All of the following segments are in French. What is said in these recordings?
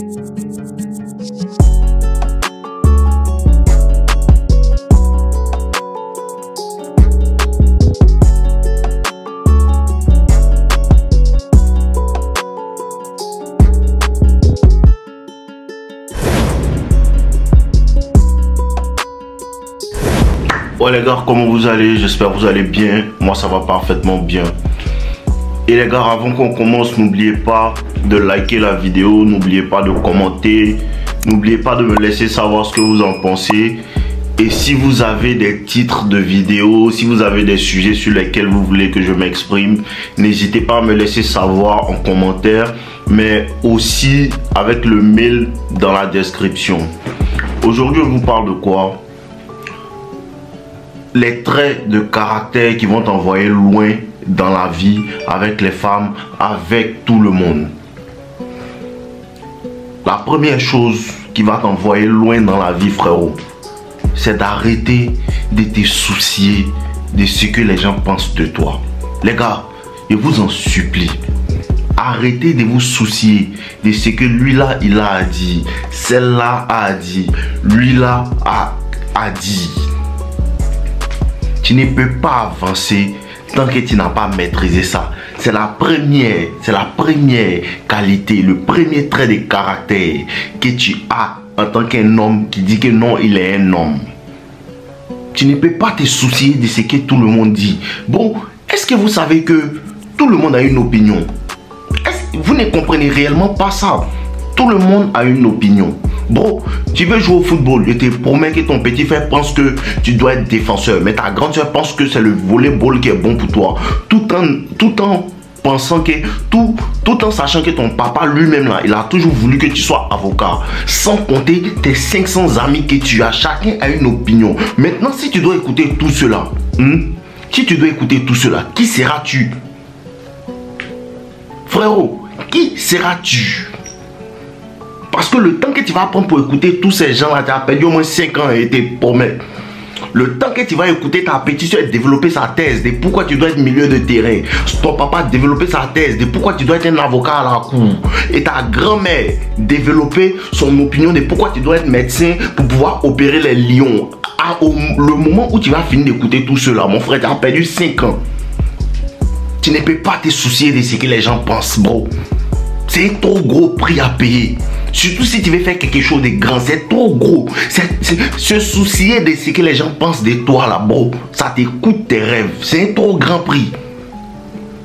Ouais les gars, comment vous allez? J'espère que vous allez bien. Moi ça va parfaitement bien. Et les gars, avant qu'on commence, n'oubliez pas de liker la vidéo, n'oubliez pas de commenter, n'oubliez pas de me laisser savoir ce que vous en pensez. Et si vous avez des titres de vidéos, si vous avez des sujets sur lesquels vous voulez que je m'exprime, n'hésitez pas à me laisser savoir en commentaire, mais aussi avec le mail dans la description. Aujourd'hui, je vous parle de quoi? Les traits de caractère qui vont t'envoyer loin dans la vie, avec les femmes, avec tout le monde. La première chose qui va t'envoyer loin dans la vie, frérot, c'est d'arrêter de te soucier de ce que les gens pensent de toi. Les gars, je vous en supplie, arrêtez de vous soucier de ce que lui-là, il a dit, celle-là a dit, lui-là a dit. Tu ne peux pas avancer tant que tu n'as pas maîtrisé ça. C'est la première qualité, le premier trait de caractère que tu as en tant qu'un homme qui dit que non, il est un homme. Tu ne peux pas te soucier de ce que tout le monde dit. Bon, est-ce que vous savez que tout le monde a une opinion? Vous ne comprenez réellement pas ça. Tout le monde a une opinion. Bro, tu veux jouer au football, je te promets que ton petit frère pense que tu dois être défenseur, mais ta grande soeur pense que c'est le volleyball qui est bon pour toi. Tout en pensant que, tout en sachant que ton papa lui-même là, il a toujours voulu que tu sois avocat. Sans compter tes 500 amis que tu as, chacun a une opinion. Maintenant, si tu dois écouter tout cela, qui seras-tu? Frérot, qui seras-tu? Parce que le temps que tu vas prendre pour écouter tous ces gens-là, tu as perdu au moins 5 ans et tes promesses. Le temps que tu vas écouter ta petite soeur développer sa thèse de pourquoi tu dois être milieu de terrain. Ton papa développer sa thèse de pourquoi tu dois être un avocat à la cour. Et ta grand-mère développer son opinion de pourquoi tu dois être médecin pour pouvoir opérer les lions. Le moment où tu vas finir d'écouter tout cela, mon frère, tu as perdu 5 ans. Tu ne peux pas te soucier de ce que les gens pensent, bro. C'est un trop gros prix à payer. Surtout si tu veux faire quelque chose de grand, c'est trop gros. Se soucier de ce que les gens pensent de toi là, bro, ça te coûte tes rêves. C'est un trop grand prix.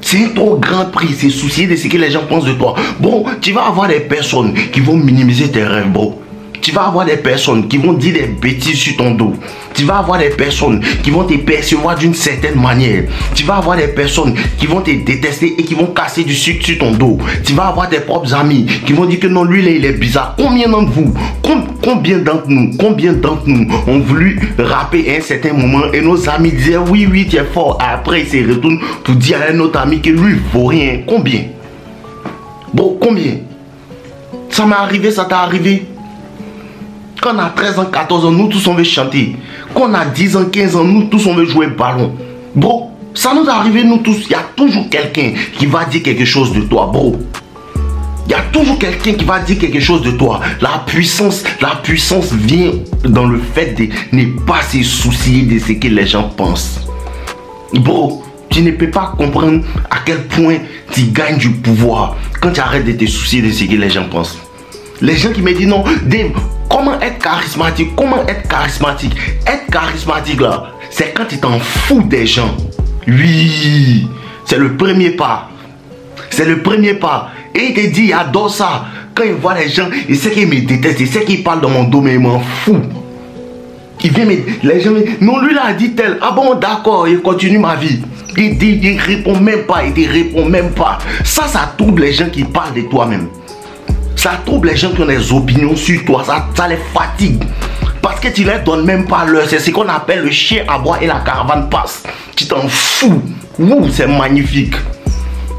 C'est un trop grand prix, se soucier de ce que les gens pensent de toi. Bon, tu vas avoir des personnes qui vont minimiser tes rêves, bro. Tu vas avoir des personnes qui vont dire des bêtises sur ton dos. Tu vas avoir des personnes qui vont te percevoir d'une certaine manière. Tu vas avoir des personnes qui vont te détester et qui vont casser du sucre sur ton dos. Tu vas avoir tes propres amis qui vont dire que non, lui là, il est bizarre. Combien d'entre vous, combien d'entre nous ont voulu rapper à un certain moment et nos amis disaient oui, tu es fort. Après, ils se retournent pour dire à un autre ami que lui, il vaut rien. Combien? Bon, combien? Ça m'est arrivé, ça t'a arrivé? Quand on a 13 ans, 14 ans, nous tous on veut chanter. Quand on a 10 ans, 15 ans, nous tous on veut jouer ballon. Bro, ça nous est arrivé nous tous. Il y a toujours quelqu'un qui va dire quelque chose de toi, bro. Il y a toujours quelqu'un qui va dire quelque chose de toi. La puissance vient dans le fait de ne pas se soucier de ce que les gens pensent. Bro, tu ne peux pas comprendre à quel point tu gagnes du pouvoir quand tu arrêtes de te soucier de ce que les gens pensent. Les gens qui me disent non, Dave, comment être charismatique? Être charismatique là, c'est quand tu t'en fous des gens. Oui, c'est le premier pas. C'est le premier pas. Et il te dit, il adore ça. Quand il voit les gens, il sait qu'ils me détestent, il sait qu'ils parlent dans mon dos, mais il m'en fout. Il vient me... Les gens me disent, non, lui là a dit tel. Ah bon, d'accord, il continue ma vie. Il répond même pas, il te répond même pas. Ça trouble les gens qui parlent de toi-même. Ça trouble les gens qui ont des opinions sur toi, ça les fatigue. Parce que tu ne leur donnes même pas l'heure. C'est ce qu'on appelle le chien à boire et la caravane passe. Tu t'en fous. Ouh, c'est magnifique.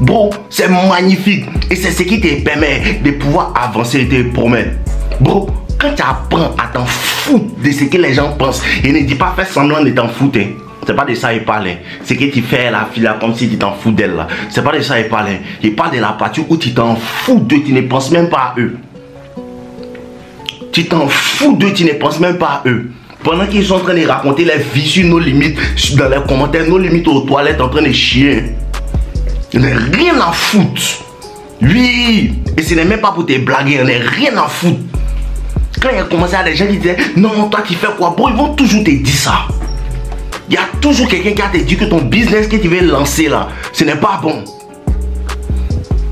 Bro, c'est magnifique. Et c'est ce qui te permet de pouvoir avancer et te promettre. Bro, quand tu apprends à t'en foutre de ce que les gens pensent, et ne dis pas faire semblant de t'en foutre. C'est pas de ça il parle. C'est que tu fais la fille là comme si tu t'en fous d'elle là. C'est pas de ça il parle. Il parle de la partie où tu t'en fous d'eux, tu ne penses même pas à eux. Tu t'en fous d'eux, tu ne penses même pas à eux. Pendant qu'ils sont en train de raconter les vies sur nos limites, dans les commentaires, nos limites aux toilettes en train de chier. Il n'y a rien à foutre. Oui, et ce n'est même pas pour te blaguer, il n'y a rien à foutre. Quand il a commencé à des gens qui disaient, non, toi tu fais quoi? Bon, ils vont toujours te dire ça. Il y a toujours quelqu'un qui a te dit que ton business que tu veux lancer là, ce n'est pas bon.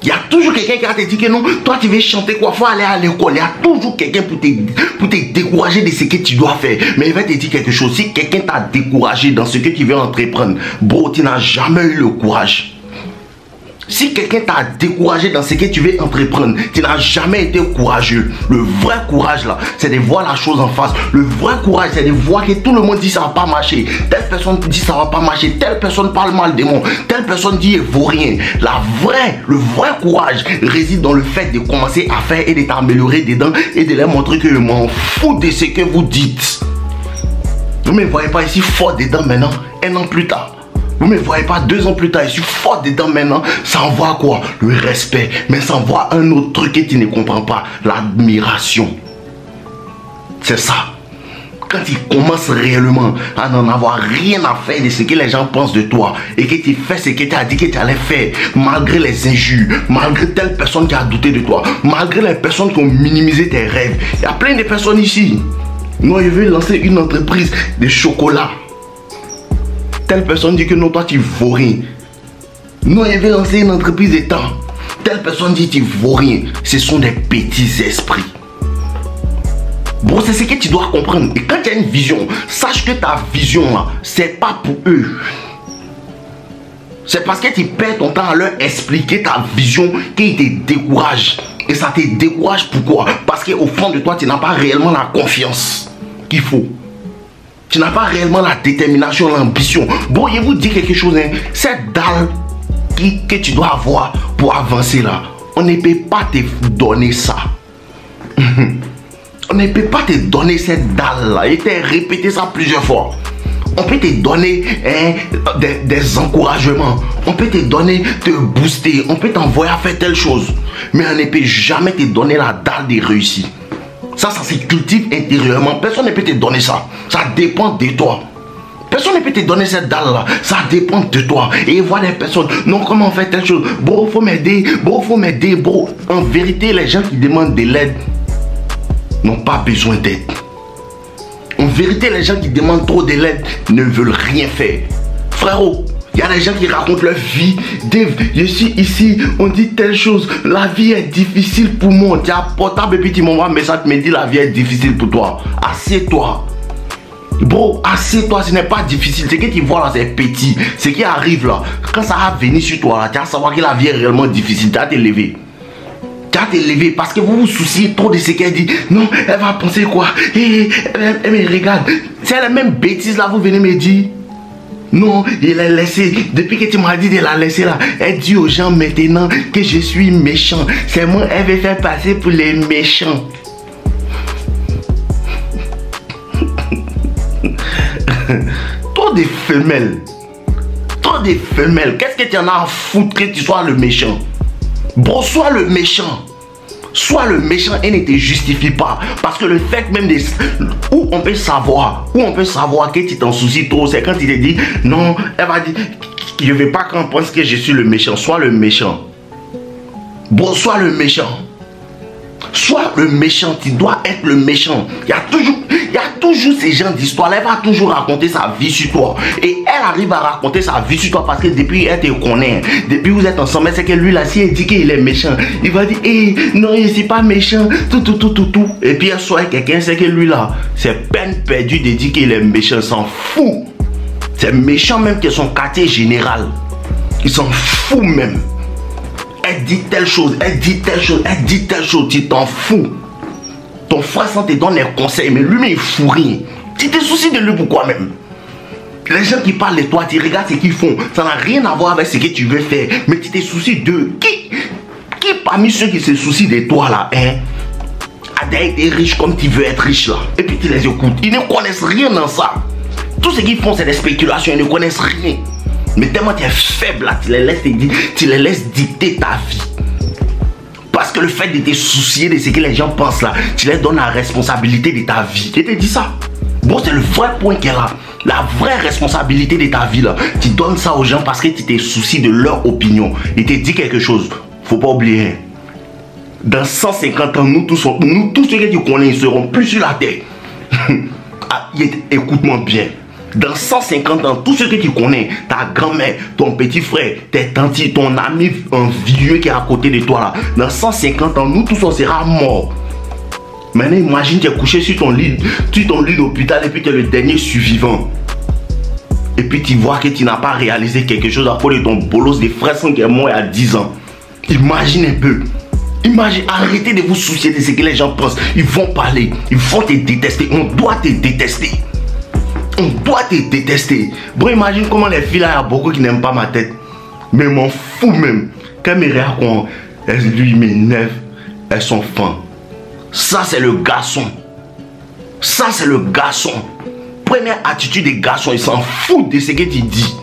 Il y a toujours quelqu'un qui a te dit que non, toi tu veux chanter quoi, faut aller à l'école. Il y a toujours quelqu'un pour te décourager de ce que tu dois faire. Mais il va te dire quelque chose. Si quelqu'un t'a découragé dans ce que tu veux entreprendre, bro, tu n'as jamais eu le courage. Si quelqu'un t'a découragé dans ce que tu veux entreprendre, tu n'as jamais été courageux. Le vrai courage là, c'est de voir la chose en face. Le vrai courage, c'est de voir que tout le monde dit ça va pas marcher. Telle personne dit ça va pas marcher. Telle personne parle mal de moi. Telle personne dit il vaut rien. Le vrai courage réside dans le fait de commencer à faire et de t'améliorer dedans et de leur montrer que je m'en fous de ce que vous dites. Vous ne me voyez pas ici fort dedans maintenant, 1 an plus tard. Vous ne me voyez pas 2 ans plus tard, je suis fort dedans maintenant. Ça envoie quoi? Le respect. Mais ça envoie un autre truc que tu ne comprends pas. L'admiration. C'est ça. Quand tu commences réellement à n'en avoir rien à faire de ce que les gens pensent de toi et que tu fais ce que tu as dit que tu allais faire, malgré les injures, malgré telle personne qui a douté de toi, malgré les personnes qui ont minimisé tes rêves. Il y a plein de personnes ici. Moi, je veux lancer une entreprise de chocolat. Telle personne dit que non, toi tu vaux rien. Non, il veut lancer une entreprise de temps. Telle personne dit que tu vaux rien. Ce sont des petits esprits. Bon, c'est ce que tu dois comprendre. Et quand tu as une vision, sache que ta vision là, c'est pas pour eux. C'est parce que tu perds ton temps à leur expliquer ta vision qu'ils te découragent. Et ça te décourage pourquoi? Parce qu'au fond de toi, tu n'as pas réellement la confiance qu'il faut. Tu n'as pas réellement la détermination, l'ambition. Bon, je vous dis quelque chose, hein. Cette dalle que tu dois avoir pour avancer là, on ne peut pas te donner ça. On ne peut pas te donner cette dalle là. Et t'ai répété ça plusieurs fois. On peut te donner des encouragements. On peut te donner, te booster. On peut t'envoyer à faire telle chose. Mais on ne peut jamais te donner la dalle de réussir. Ça se cultive intérieurement. Personne ne peut te donner ça. Ça dépend de toi. Personne ne peut te donner cette dalle-là. Ça dépend de toi. Et voir les personnes. Non, comment on fait telle chose? Bro, faut m'aider. Bro, faut m'aider. Bro, en vérité, les gens qui demandent de l'aide n'ont pas besoin d'aide. En vérité, les gens qui demandent trop de l'aide ne veulent rien faire. Frérot, il y a des gens qui racontent leur vie. Dave, je suis ici, on dit telle chose. La vie est difficile pour moi. Tu as portable et puis tu m'envoies un message, tu me dis la vie est difficile pour toi. Assieds-toi. Bro, assieds-toi, ce n'est pas difficile. Ce que tu vois là, c'est petit. Ce qui arrive là, quand ça va venir sur toi là, tu vas savoir que la vie est réellement difficile. Tu vas te lever. Tu vas te lever parce que vous vous souciez trop de ce qu'elle dit. Non, elle va penser quoi? Elle me regarde. C'est la même bêtise là, vous venez me dire. Non, il l'a laissé. Depuis que tu m'as dit de la laisser là, elle dit aux gens maintenant que je suis méchant. C'est moi, elle veut faire passer pour les méchants. Trop de femelles. Trop de femelles. Qu'est-ce que tu en as à foutre que tu sois le méchant? Bon, sois le méchant. Sois le méchant et ne te justifie pas. Parce que le fait même de... Où on peut savoir que tu t'en soucies trop, c'est quand il te dit, non, elle va dire, je ne veux pas qu'on pense que je suis le méchant. Sois le méchant. Bon, sois le méchant. Sois le méchant, tu dois être le méchant. Il y a toujours ces gens d'histoire. Elle va toujours raconter sa vie sur toi. Et elle arrive à raconter sa vie sur toi parce que depuis elle te connaît. Depuis vous êtes ensemble, c'est que lui là, si elle dit qu'il est méchant, il va dire, non, je ne suis pas méchant, tout. Et puis elle soit quelqu'un, c'est que lui là, c'est peine perdue de dire qu'il est méchant, il s'en fout. C'est méchant même que son quartier général. Il s'en fout même. Elle dit telle chose, elle dit telle chose, elle dit telle chose, tu t'en fous. Ton frère sans te donne des conseils, mais lui-même il fout rien. Tu te soucies de lui pourquoi même? Les gens qui parlent de toi, tu regardes ce qu'ils font. Ça n'a rien à voir avec ce que tu veux faire. Mais tu te soucies d'eux. Qui parmi ceux qui se soucient de toi là, a été riche comme tu veux être riche là? Et puis tu les écoutes. Ils ne connaissent rien dans ça. Tout ce qu'ils font c'est des spéculations, ils ne connaissent rien. Mais tellement tu es faible là, tu les laisses dicter ta vie. Parce que le fait de te soucier de ce que les gens pensent là, tu leur donnes la responsabilité de ta vie. Je te dis ça. Bon, c'est le vrai point qu'elle a. La vraie responsabilité de ta vie là. Tu donnes ça aux gens parce que tu te soucies de leur opinion. Et te dis quelque chose. Faut pas oublier. Dans 150 ans, nous tous ceux que tu connais, ils seront plus sur la terre. Écoute-moi bien. Dans 150 ans, tous ceux que tu connais, ta grand-mère, ton petit frère, tes tantes, ton ami, un vieux qui est à côté de toi là, dans 150 ans, nous tous on sera morts. Maintenant, imagine tu es couché sur ton lit d'hôpital et puis tu es le dernier survivant. Et puis tu vois que tu n'as pas réalisé quelque chose à cause de ton bolos de frère qui est mort il y a 10 ans. Imagine un peu. Imagine, arrêtez de vous soucier de ce que les gens pensent. Ils vont parler, ils vont te détester. On doit te détester. On doit te détester. Bon, imagine comment les filles là, il y a beaucoup qui n'aiment pas ma tête. Mais m'en fous même. Quand mes réactions, elles lui m'énervent, elles sont fins. Ça, c'est le garçon. Ça, c'est le garçon. Première attitude des garçons, ils s'en foutent de ce que tu dis.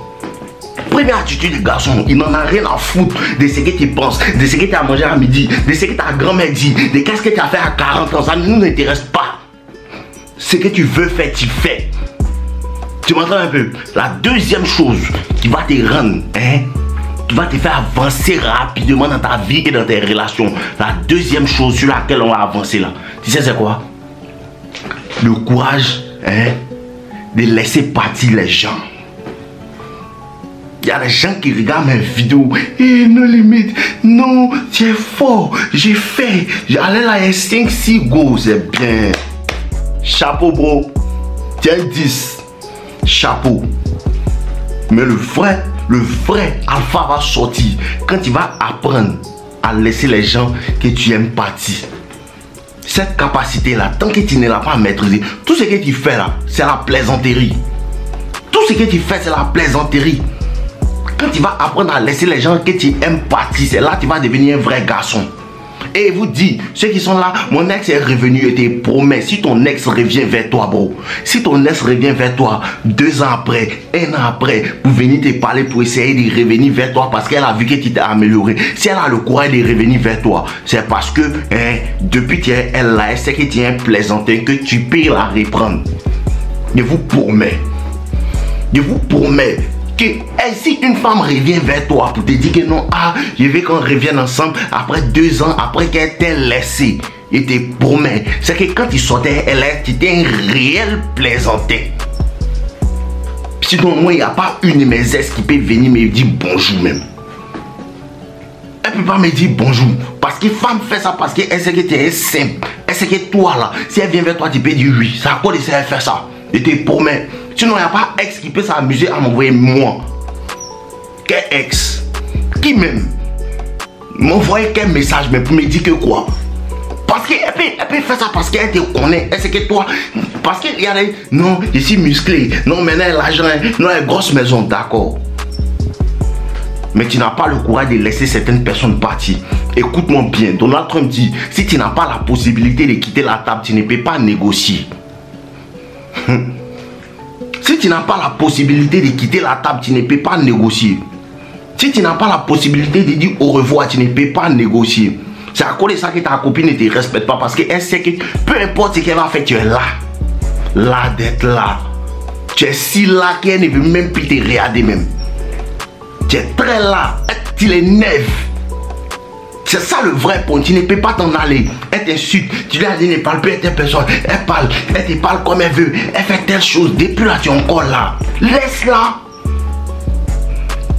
Première attitude des garçons, il n'en a rien à foutre de ce que tu penses, de ce que tu as mangé à midi, de ce que ta grand-mère dit, de qu'est-ce que tu as fait à 40 ans. Ça ne nous intéresse pas. Ce que tu veux faire, tu fais. Tu m'entends un peu? La deuxième chose qui va te rendre, qui va te faire avancer rapidement dans ta vie et dans tes relations. La deuxième chose sur laquelle on va avancer là. Tu sais c'est quoi? Le courage, de laisser partir les gens. Il y a des gens qui regardent mes vidéos. No limite. Non, tu es fort. J'ai fait. J'allais là, il y a 5-6 go. C'est bien. Chapeau, bro. Tiens 10. Chapeau. Mais le vrai alpha va sortir quand tu vas apprendre à laisser les gens que tu aimes partir. Cette capacité-là, tant que tu ne l'as pas maîtrisée, tout ce que tu fais là, c'est la plaisanterie. Tout ce que tu fais, c'est la plaisanterie. Quand tu vas apprendre à laisser les gens que tu aimes partir, c'est là que tu vas devenir un vrai garçon. Et vous dit, ceux qui sont là, mon ex est revenu et te promet, si ton ex revient vers toi, bro, si ton ex revient vers toi, 2 ans après, 1 an après, pour venir te parler, pour essayer de revenir vers toi, parce qu'elle a vu que tu t'es amélioré, si elle a le courage de revenir vers toi, c'est parce que, depuis que elle là, elle sait que tu es un plaisantin, que tu peux la reprendre. Je vous promets, que si une femme revient vers toi pour te dire que non, je veux qu'on revienne ensemble après 2 ans, après qu'elle t'ait laissé, et te promet, c'est que quand tu sortais, tu étais un réel plaisantin. Sinon, moi, il n'y a pas une de mes ex qui peut venir me dire bonjour même. Elle ne peut pas me dire bonjour. Parce que femme fait ça parce qu'elle sait que tu es simple. Elle sait que toi là, si elle vient vers toi, tu peux dire oui. C'est à quoi de faire ça. Je te promets. Sinon, il n'y a pas ex qui peut s'amuser à m'envoyer moi. Quel ex? Qui même? M'envoyer quel message, mais pour me dire que quoi? Parce qu'elle peut faire ça parce qu'elle te connaît. Elle sait que toi, parce qu'il y a des... Non, je suis musclé. Non, maintenant, l'argent, non, elle grosse maison, d'accord. Mais tu n'as pas le courage de laisser certaines personnes partir. Écoute-moi bien. Donald Trump dit, si tu n'as pas la possibilité de quitter la table, tu ne peux pas négocier. Si tu n'as pas la possibilité de quitter la table, tu ne peux pas négocier. Si tu n'as pas la possibilité de dire au revoir, tu ne peux pas négocier. C'est à cause de ça que ta copine ne te respecte pas. Parce qu'elle sait que peu importe ce qu'elle va faire, tu es là. Là d'être là. Tu es si là qu'elle ne veut même plus te regarder même. Tu es très là. Tu l'énerves. C'est ça le vrai point. Tu ne peux pas t'en aller. Elle t'insulte. Tu lui as dit ne parle plus à telle personne. Elle parle. Elle te parle comme elle veut. Elle fait telle chose. Depuis là, tu es encore là. Laisse-la.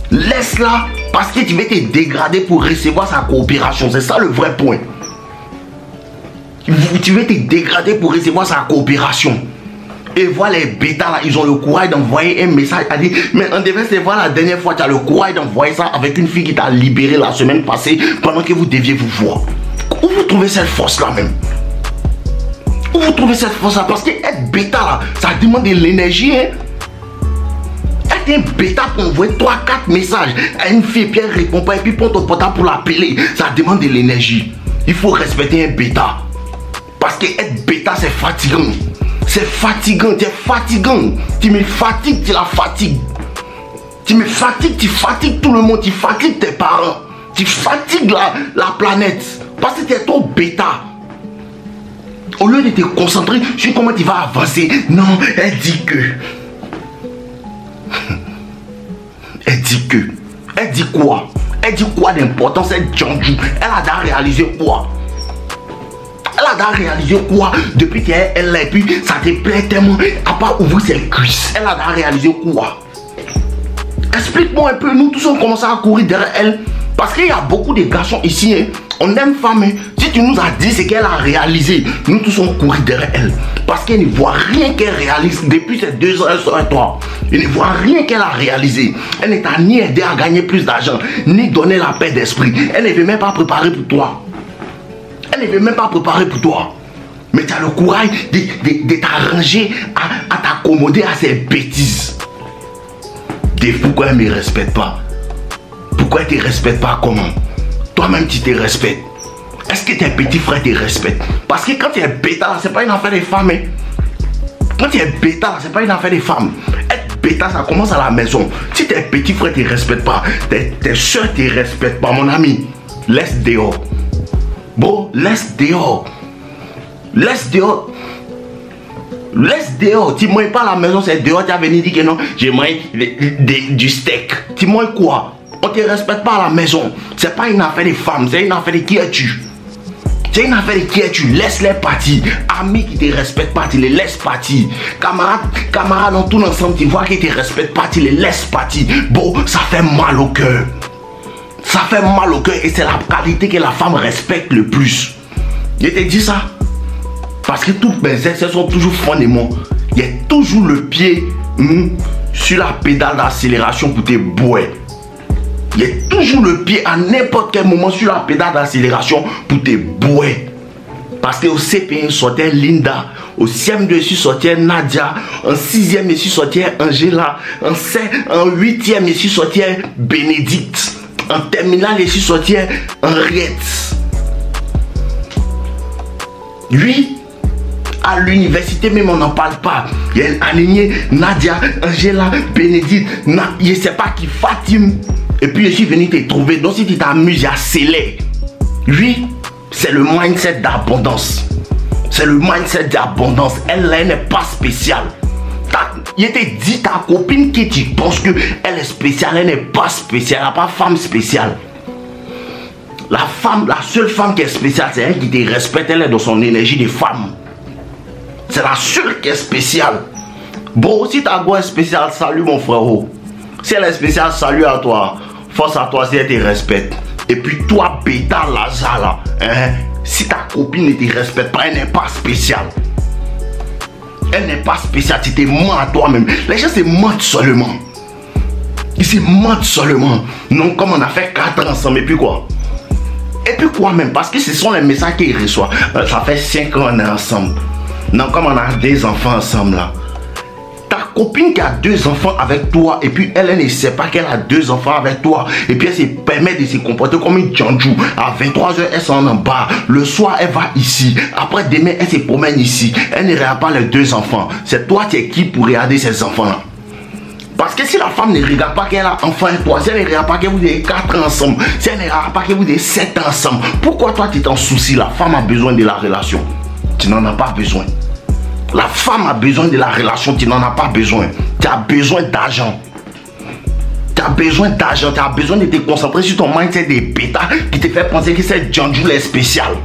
Laisse-la. Parce que tu veux te dégrader pour recevoir sa coopération. C'est ça le vrai point. Tu veux te dégrader pour recevoir sa coopération. Et voilà les bêtas là, ils ont le courage d'envoyer un message à dire, mais on devait se voir la dernière fois, tu as le courage d'envoyer ça avec une fille qui t'a libéré la semaine passée pendant que vous deviez vous voir. Où vous trouvez cette force là même? Où vous trouvez cette force là? Parce que être bêta là, ça demande de l'énergie. Être un bêta pour envoyer 3-4 messages à une fille, puis elle répond pas, et puis prendre ton portable pour l'appeler, ça demande de l'énergie. Il faut respecter un bêta. Parce que être bêta c'est fatigant. C'est fatigant, tu es fatigant. Tu me fatigues, tu la fatigues. Tu me fatigues, tu fatigues tout le monde. Tu fatigues tes parents. Tu fatigues la planète. Parce que tu es trop bêta. Au lieu de te concentrer sur comment tu vas avancer. Non, elle dit que. Elle dit que. Elle dit quoi? Elle dit quoi d'important cette Djanjou? Elle a déjà réalisé quoi? Elle a déjà réalisé quoi depuis qu'elle est là et puis ça te plaît tellement à part ouvrir ses cuisses? Elle a déjà réalisé quoi? Explique-moi un peu. Nous tous on commence à courir derrière elle. Parce qu'il y a beaucoup de garçons ici, hein. On aime femme. Hein. Si tu nous as dit ce qu'elle a réalisé, nous tous on courir derrière elle. Parce qu'elle ne voit rien qu'elle réalise. Depuis ces 2 ans, elle sera toi. Elle ne voit rien qu'elle a réalisé. Elle ne t'a ni aidé à gagner plus d'argent, ni donné la paix d'esprit. Elle ne veut même pas préparer pour toi. Elle ne veut même pas préparer pour toi. Mais tu as le courage de t'arranger à t'accommoder à ces bêtises. Pourquoi elle ne me respecte pas? Pourquoi elle ne te respecte pas? Comment? Toi-même tu te respectes. Est-ce que tes petits frères te respectent? Parce que quand tu es bêta là, c'est pas une affaire de femmes. Hein? Quand tu es bêta là, c'est pas une affaire de femmes. Être bêta, ça commence à la maison. Si tes petits frères ne te respectent pas, tes soeurs ne te respectent pas, mon ami, laisse dehors. Bon, laisse dehors. Laisse dehors. Laisse dehors. Tu ne manges pas à la maison, c'est dehors. Tu as venu dire que non, je mange du steak. Tu manges quoi? On ne te respecte pas à la maison. Ce n'est pas une affaire de femmes, c'est une affaire de qui es-tu. C'est une affaire de qui es-tu. Laisse-les partir. Amis qui ne te respectent pas, tu les laisses partir. Camarades, on tourne ensemble, tu vois qu'ils ne te respectent pas, tu les laisses partir. Bon, ça fait mal au cœur. Ça fait mal au cœur et c'est la qualité que la femme respecte le plus. Je te dis ça. Parce que toutes mes ex, elles sont toujours fond de moi. Il y a toujours le pied sur la pédale d'accélération pour te boire. Il y a toujours le pied à n'importe quel moment sur la pédale d'accélération pour te boire. Parce qu'au CP1 sortait Linda, au CM2 ici sortait Nadia, en 6e ici sortait Angela, en 8e ici sortait Bénédicte, en terminale ici sortait Henriette. Oui. À l'université même on n'en parle pas. Il y a aligné Nadia, Angela, Bénédicte, je ne sais pas qui, Fatim. Et puis je suis venu te trouver. Donc si tu t'amuses, il y a Célé. Oui, c'est le mindset d'abondance. C'est le mindset d'abondance. Elle n'est pas spéciale. Je t'ai dit ta copine qui tu penses qu'elle est spéciale, elle n'est pas spéciale. Elle n'est pas femme spéciale. La seule femme qui est spéciale, c'est elle qui te respecte. Elle est dans son énergie de femme. C'est la seule qui est spéciale. Bon, si ta go est spéciale, salut mon frérot. Si elle est spéciale, salut à toi. Force à toi si elle te respecte. Et puis toi, bêta Lazare là, hein, si ta copine ne te respecte pas, elle n'est pas spéciale. Elle n'est pas spéciale, tu te mens à toi-même. Les gens se mentent seulement. Ils se mentent seulement. Non, comme on a fait 4 ans ensemble, et puis quoi? Et puis quoi même? Parce que ce sont les messages qu'ils reçoivent. Ça fait 5 ans qu'on est ensemble. Non, comme on a 2 enfants ensemble là. Ta copine qui a 2 enfants avec toi et puis elle ne sait pas qu'elle a 2 enfants avec toi et puis elle se permet de se comporter comme une Djanjou. À 23h elle s'en en bas. Le soir elle va ici. Après demain elle se promène ici. Elle ne regarde pas les 2 enfants. C'est toi qui es qui pour regarder ces enfants là? Parce que si la femme ne regarde pas qu'elle a enfant et toi, si elle ne regarde pas que vous avez 4 ans ensemble, si elle ne regarde pas que vous avez 7 ans ensemble, pourquoi toi tu t'en soucies? La femme a besoin de la relation. Tu n'en as pas besoin. La femme a besoin de la relation, tu n'en as pas besoin. Tu as besoin d'argent. Tu as besoin d'argent, tu as besoin de te concentrer sur ton mindset de bêta qui te fait penser que cette Djanjou est spéciale.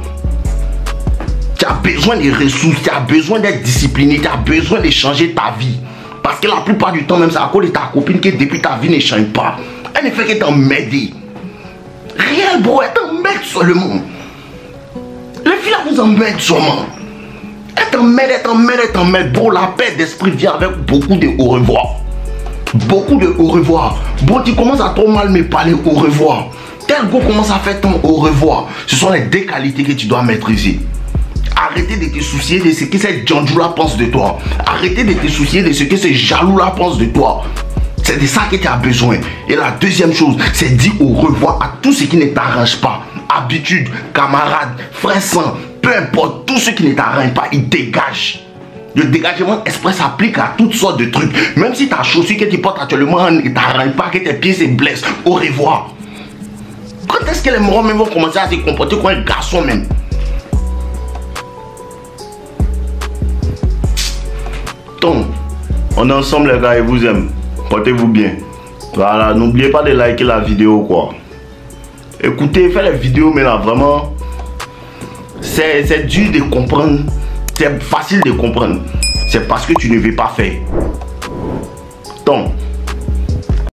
Tu as besoin de ressources, tu as besoin d'être discipliné, tu as besoin de changer ta vie. Parce que la plupart du temps, même c'est à cause de ta copine que depuis ta vie ne change pas. Elle ne fait que t'emmerder. Réel, bro, elle t'emmerde seulement. Les filles là vous emmerdent seulement. Elle t'emmerde. Bon, la paix d'esprit vient avec beaucoup de au revoir. Beaucoup de au revoir. Bon, tu commences à trop mal me parler au revoir. Tel go commence à faire ton au revoir. Ce sont les 2 qualités que tu dois maîtriser. Arrêtez de te soucier de ce que cette Djanjou-là pense de toi. Arrêtez de te soucier de ce que ce jaloux-là pense de toi. C'est de ça que tu as besoin. Et la deuxième chose, c'est dire au revoir à tout ce qui ne t'arrange pas. Habitude, camarade, frère sang, peu importe, tout ce qui ne t'arrange pas, il dégage. Le dégagement express s'applique à toutes sortes de trucs. Même si ta chaussure que tu portes actuellement ne t'arrange pas, que tes pieds se blessent, au revoir. Quand Quand est-ce que les morons même vont commencer à se comporter comme un garçon même? Donc, on est ensemble les gars, je vous aime. Portez-vous bien. Voilà, n'oubliez pas de liker la vidéo quoi. Écoutez, faites les vidéos mais là vraiment, c'est dur de comprendre. C'est facile de comprendre. C'est parce que tu ne veux pas faire. Donc,